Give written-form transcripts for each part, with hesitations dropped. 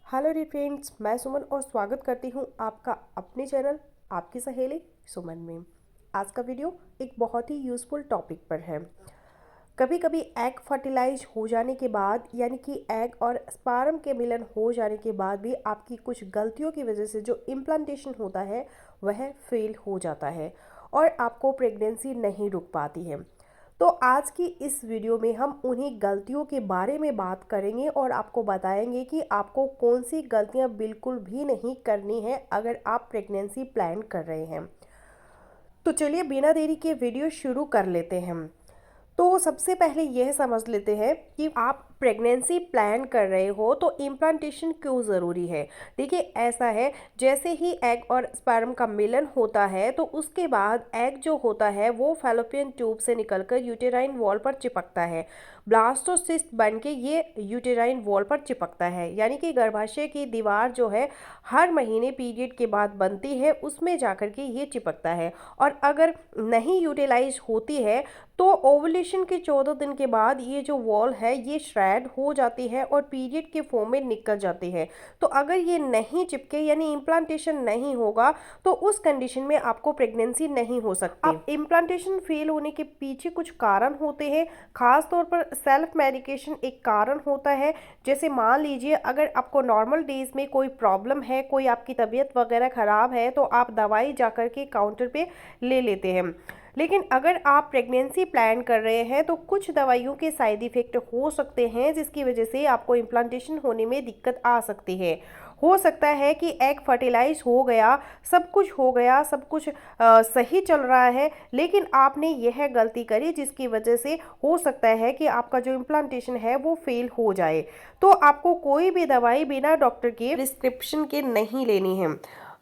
Hello D friends, मैं सुमन और स्वागत करती हूँ आपका अपने चैनल आपकी सहेली सुमन में। आज का वीडियो एक बहुत ही यूज़फुल टॉपिक पर है। कभी कभी एग फर्टिलाइज हो जाने के बाद यानी कि एग और स्पर्म के मिलन हो जाने के बाद भी आपकी कुछ गलतियों की वजह से जो इम्प्लांटेशन होता है वह फेल हो जाता है और आपको प्रेगनेंसी नहीं रुक पाती है। तो आज की इस वीडियो में हम उन्हीं गलतियों के बारे में बात करेंगे और आपको बताएंगे कि आपको कौन सी गलतियां बिल्कुल भी नहीं करनी है अगर आप प्रेगनेंसी प्लान कर रहे हैं। तो चलिए बिना देरी के वीडियो शुरू कर लेते हैं। तो सबसे पहले यह समझ लेते हैं कि आप प्रेगनेंसी प्लान कर रहे हो तो इम्प्लांटेशन क्यों ज़रूरी है। देखिए ऐसा है, जैसे ही एग और स्पर्म का मिलन होता है तो उसके बाद एग जो होता है वो फैलोपियन ट्यूब से निकलकर यूटेराइन वॉल पर चिपकता है। ब्लास्टोसिस्ट बन के ये यूटेराइन वॉल पर चिपकता है, यानी कि गर्भाशय की दीवार जो है हर महीने पीरियड के बाद बनती है, उसमें जाकर के ये चिपकता है। और अगर नहीं यूटिलाइज होती है तो ओवुलेशन के 14 दिन के बाद ये जो वॉल है ये श्रेड हो जाती है और पीरियड के फॉर्म में निकल जाती है। तो अगर ये नहीं चिपके यानी इम्प्लांटेशन नहीं होगा तो उस कंडीशन में आपको प्रेगनेंसी नहीं हो सकती। अब इम्प्लांटेशन फेल होने के पीछे कुछ कारण होते हैं, खास तौर पर सेल्फ मेडिकेशन एक कारण होता है। जैसे मान लीजिए अगर आपको नॉर्मल डेज में कोई प्रॉब्लम है, कोई आपकी तबीयत वगैरह ख़राब है तो आप दवाई जाकर के काउंटर पे ले लेते हैं। लेकिन अगर आप प्रेगनेंसी प्लान कर रहे हैं तो कुछ दवाइयों के साइड इफ़ेक्ट हो सकते हैं जिसकी वजह से आपको इम्प्लांटेशन होने में दिक्कत आ सकती है। हो सकता है कि एग फर्टिलाइज हो गया, सब कुछ हो गया, सब कुछ सही चल रहा है, लेकिन आपने यह गलती करी जिसकी वजह से हो सकता है कि आपका जो इम्प्लांटेशन है वो फेल हो जाए। तो आपको कोई भी दवाई बिना डॉक्टर के प्रिस्क्रिप्शन के नहीं लेनी है।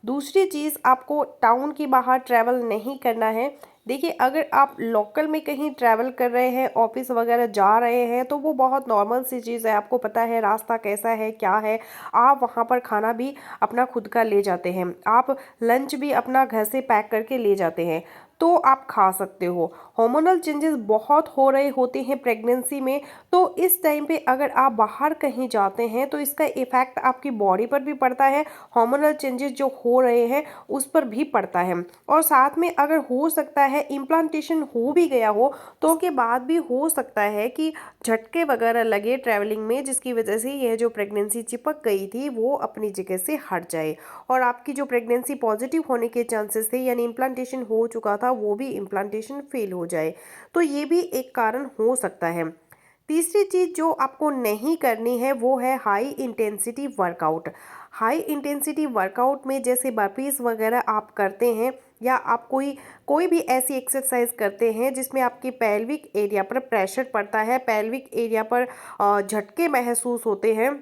दूसरी चीज़, आपको टाउन के बाहर ट्रैवल नहीं करना है। देखिए अगर आप लोकल में कहीं ट्रैवल कर रहे हैं, ऑफिस वगैरह जा रहे हैं, तो वो बहुत नॉर्मल सी चीज़ है, आपको पता है रास्ता कैसा है क्या है। आप वहाँ पर खाना भी अपना खुद का ले जाते हैं, आप लंच भी अपना घर से पैक करके ले जाते हैं, तो आप खा सकते हो। हार्मोनल चेंजेस बहुत हो रहे होते हैं प्रेगनेंसी में, तो इस टाइम पे अगर आप बाहर कहीं जाते हैं तो इसका इफ़ेक्ट आपकी बॉडी पर भी पड़ता है, हार्मोनल चेंजेस जो हो रहे हैं उस पर भी पड़ता है। और साथ में अगर हो सकता है इम्प्लांटेशन हो भी गया हो तो उसके बाद भी हो सकता है कि झटके वगैरह लगे ट्रैवलिंग में, जिसकी वजह से यह जो प्रेगनेंसी चिपक गई थी वो अपनी जगह से हट जाए और आपकी जो प्रेगनेंसी पॉजिटिव होने के चांसेस थे यानी इम्प्लांटेशन हो चुका था वो भी इम्प्लांटेशन फेल हो जाए। तो ये भी एक कारण हो सकता है। तीसरी चीज़ जो आपको नहीं करनी है वो है high intensity workout. High intensity workout में जैसे बर्पीज वगैरह आप करते हैं या आप कोई कोई भी ऐसी एक्सरसाइज करते हैं जिसमें आपकी पेल्विक एरिया पर प्रेशर पड़ता है, पेल्विक एरिया पर झटके महसूस होते हैं,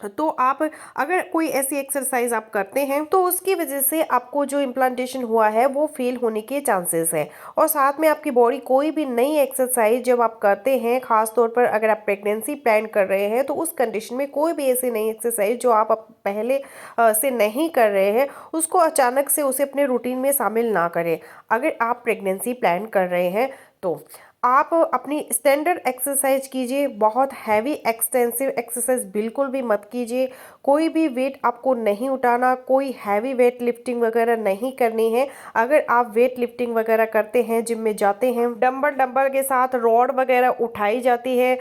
तो आप अगर कोई ऐसी एक्सरसाइज आप करते हैं तो उसकी वजह से आपको जो इम्प्लांटेशन हुआ है वो फेल होने के चांसेस हैं। और साथ में आपकी बॉडी कोई भी नई एक्सरसाइज जब आप करते हैं, खास तौर पर अगर आप प्रेगनेंसी प्लान कर रहे हैं, तो उस कंडीशन में कोई भी ऐसी नई एक्सरसाइज जो आप पहले से नहीं कर रहे हैं उसको अचानक से उसे अपने रूटीन में शामिल ना करें। अगर आप प्रेगनेंसी प्लान कर रहे हैं तो आप अपनी स्टैंडर्ड एक्सरसाइज कीजिए, बहुत हैवी एक्सटेंसिव एक्सरसाइज बिल्कुल भी मत कीजिए। कोई भी वेट आपको नहीं उठाना, कोई हैवी वेट लिफ्टिंग वगैरह नहीं करनी है। अगर आप वेट लिफ्टिंग वगैरह करते हैं, जिम में जाते हैं, डंबल के साथ रॉड वगैरह उठाई जाती है,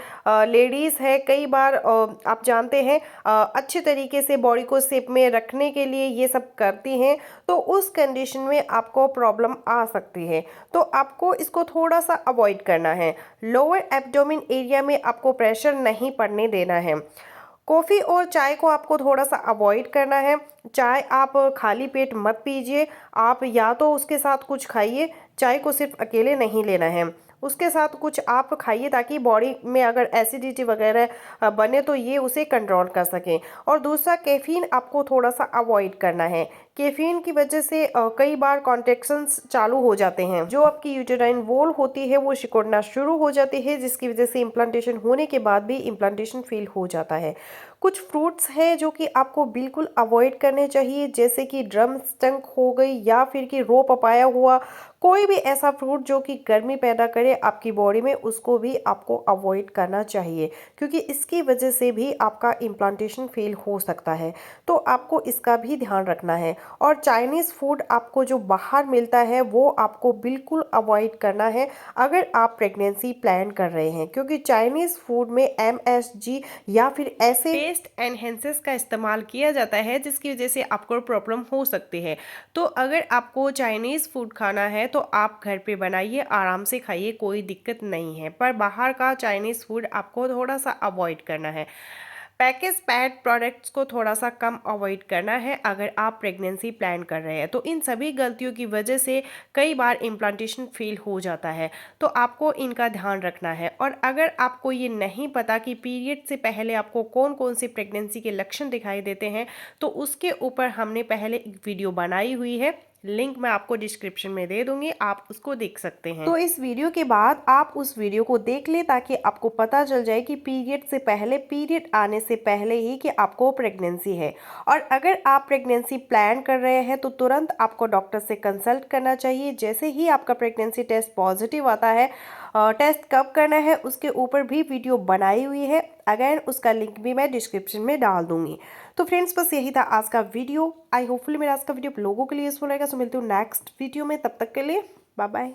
लेडीज़ है कई बार आप जानते हैं अच्छे तरीके से बॉडी को शेप में रखने के लिए ये सब करती हैं, तो उस कंडीशन में आपको प्रॉब्लम आ सकती है। तो आपको इसको थोड़ा सा अवॉइड करना है। लोअर एब्डोमेन एरिया में आपको प्रेशर नहीं पड़ने देना है। कॉफ़ी और चाय को आपको थोड़ा सा अवॉइड करना है। चाय आप खाली पेट मत पीजिए, आप या तो उसके साथ कुछ खाइए, चाय को सिर्फ अकेले नहीं लेना है, उसके साथ कुछ आप खाइए ताकि बॉडी में अगर एसिडिटी वगैरह बने तो ये उसे कंट्रोल कर सकें। और दूसरा, कैफ़ीन आपको थोड़ा सा अवॉइड करना है। कैफ़ीन की वजह से कई बार कॉन्ट्रैक्शंस चालू हो जाते हैं, जो आपकी यूटेराइन वॉल होती है वो सिकुड़ना शुरू हो जाती है, जिसकी वजह से इम्प्लांटेशन होने के बाद भी इम्प्लांटेशन फेल हो जाता है। कुछ फ्रूट्स हैं जो कि आपको बिल्कुल अवॉइड करने चाहिए, जैसे कि ड्रम स्टंक हो गई या फिर कि रो पपाया हुआ, कोई भी ऐसा फ्रूट जो कि गर्मी पैदा करे आपकी बॉडी में, उसको भी आपको अवॉइड करना चाहिए, क्योंकि इसकी वजह से भी आपका इम्प्लांटेशन फेल हो सकता है। तो आपको इसका भी ध्यान रखना है। और चाइनीज़ फूड आपको जो बाहर मिलता है वो आपको बिल्कुल अवॉइड करना है अगर आप प्रेगनेंसी प्लान कर रहे हैं, क्योंकि चाइनीज़ फूड में MSG या फिर ऐसे टेस्ट एनहेंसेस का इस्तेमाल किया जाता है, जिसकी वजह से आपको प्रॉब्लम हो सकती है। तो अगर आपको चाइनीज़ फूड खाना है तो आप घर पे बनाइए, आराम से खाइए, कोई दिक्कत नहीं है। पर बाहर का चाइनीज़ फूड आपको थोड़ा सा अवॉइड करना है। पैकेज पैड प्रोडक्ट्स को थोड़ा सा कम अवॉइड करना है अगर आप प्रेगनेंसी प्लान कर रहे हैं। तो इन सभी गलतियों की वजह से कई बार इम्प्लांटेशन फेल हो जाता है, तो आपको इनका ध्यान रखना है। और अगर आपको ये नहीं पता कि पीरियड से पहले आपको कौन कौन से प्रेगनेंसी के लक्षण दिखाई देते हैं, तो उसके ऊपर हमने पहले एक वीडियो बनाई हुई है, लिंक मैं आपको डिस्क्रिप्शन में दे दूंगी, आप उसको देख सकते हैं। तो इस वीडियो के बाद आप उस वीडियो को देख लें ताकि आपको पता चल जाए कि पीरियड से पहले, पीरियड आने से पहले ही कि आपको प्रेगनेंसी है। और अगर आप प्रेगनेंसी प्लान कर रहे हैं तो तुरंत आपको डॉक्टर से कंसल्ट करना चाहिए। जैसे ही आपका प्रेगनेंसी टेस्ट पॉजिटिव आता है, टेस्ट कब करना है उसके ऊपर भी वीडियो बनाई हुई है, अगेन उसका लिंक भी मैं डिस्क्रिप्शन में डाल दूंगी। तो फ्रेंड्स, बस यही था आज का वीडियो। आई होपफुली मेरा आज का वीडियो आप लोगों के लिए यूजफुल रहेगा। सो मिलती हूँ नेक्स्ट वीडियो में, तब तक के लिए बाय बाय।